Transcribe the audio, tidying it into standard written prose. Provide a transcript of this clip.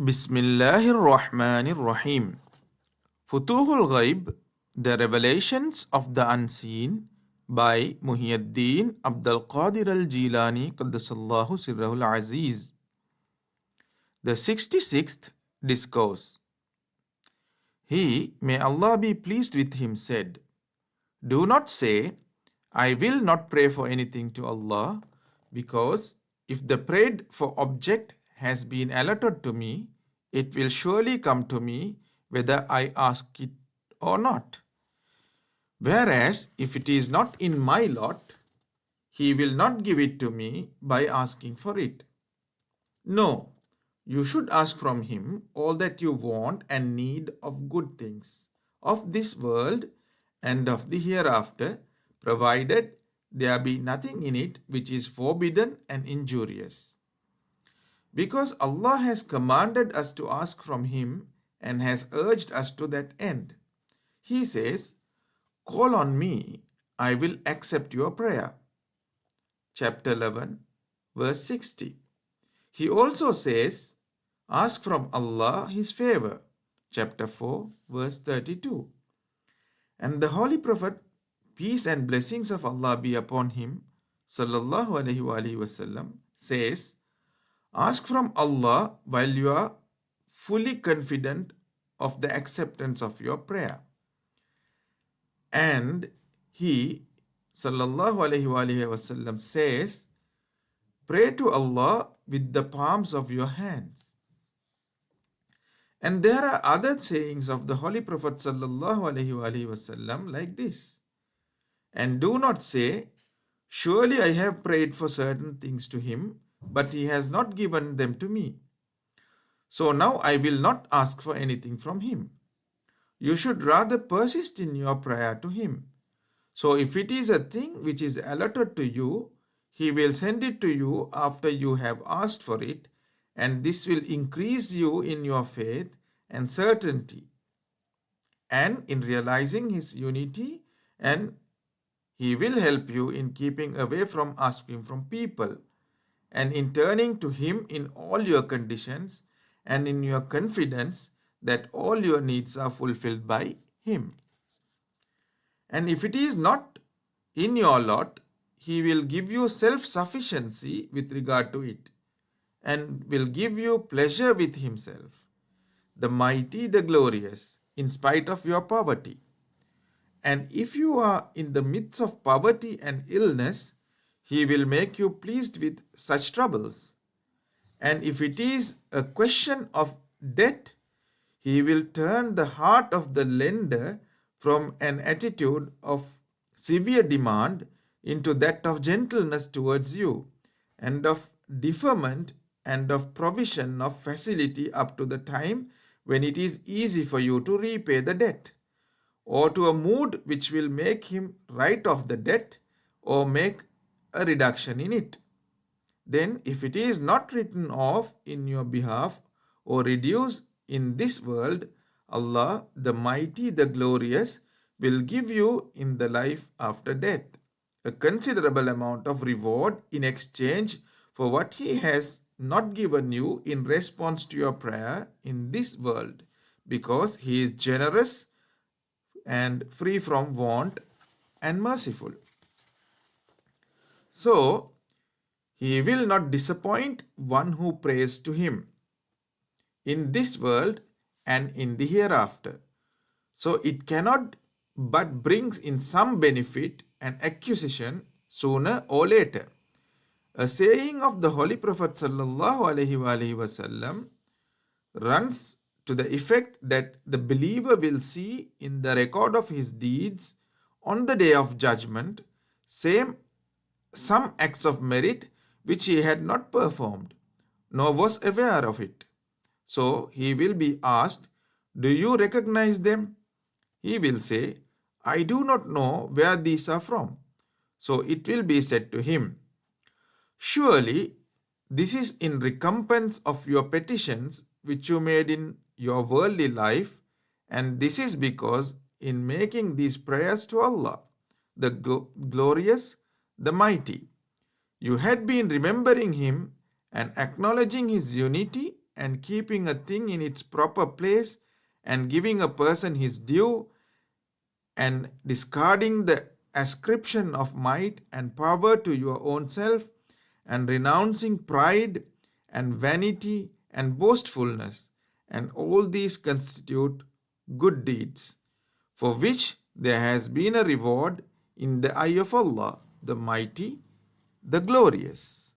Bismillahir Rahmanir Rahim. Futuh Al Ghaib, The Revelations of the Unseen by Muhiyeddeen Qadir Al Gilani Qaddasallahu Sirrahul Azeez. The 66th discourse. He, may Allah be pleased with him, said, "Do not say, I will not pray for anything to Allah, because if the prayed for object has been allotted to me, it will surely come to me whether I ask it or not. Whereas if it is not in my lot, he will not give it to me by asking for it. No, you should ask from him all that you want and need of good things, of this world and of the hereafter, provided there be nothing in it which is forbidden and injurious. Because Allah has commanded us to ask from Him and has urged us to that end. He says, call on me, I will accept your prayer." Chapter 11, verse 60. He also says, ask from Allah His favor. Chapter 4, verse 32. And the Holy Prophet, peace and blessings of Allah be upon him, sallallahu alaihi wasallam, says, ask from Allah while you are fully confident of the acceptance of your prayer. And he, sallallahu alaihi wasallam, says, pray to Allah with the palms of your hands. And there are other sayings of the Holy Prophet sallallahu alaihi wasallam like this. And do not say, surely I have prayed for certain things to him, but he has not given them to me. So now I will not ask for anything from him. You should rather persist in your prayer to him. So if it is a thing which is allotted to you, he will send it to you after you have asked for it, and this will increase you in your faith and certainty, and in realizing his unity, and he will help you in keeping away from asking from people, and in turning to him in all your conditions, and in your confidence that all your needs are fulfilled by him. And if it is not in your lot, he will give you self-sufficiency with regard to it, and will give you pleasure with himself, the mighty, the glorious, in spite of your poverty. And if you are in the midst of poverty and illness, he will make you pleased with such troubles. And if it is a question of debt, he will turn the heart of the lender from an attitude of severe demand into that of gentleness towards you, and of deferment and of provision of facility up to the time when it is easy for you to repay the debt, or to a mood which will make him write off the debt or make a reduction in it. Then, if it is not written off in your behalf or reduced in this world, Allah, the mighty, the glorious, will give you in the life after death a considerable amount of reward in exchange for what He has not given you in response to your prayer in this world, because He is generous and free from want and merciful. So, He will not disappoint one who prays to Him in this world and in the hereafter. So, it cannot but brings in some benefit and acquisition sooner or later. A saying of the Holy Prophet sallallahu alaihi wasallam runs to the effect that the believer will see in the record of his deeds on the day of judgment some acts of merit which he had not performed, nor was aware of it. So he will be asked, do you recognize them? He will say, I do not know where these are from. So it will be said to him, surely this is in recompense of your petitions which you made in your worldly life, and this is because in making these prayers to Allah, the glorious, the mighty, you had been remembering Him and acknowledging His unity and keeping a thing in its proper place and giving a person his due and discarding the ascription of might and power to your own self and renouncing pride and vanity and boastfulness, and all these constitute good deeds, for which there has been a reward in the eye of Allah, the Mighty, the Glorious.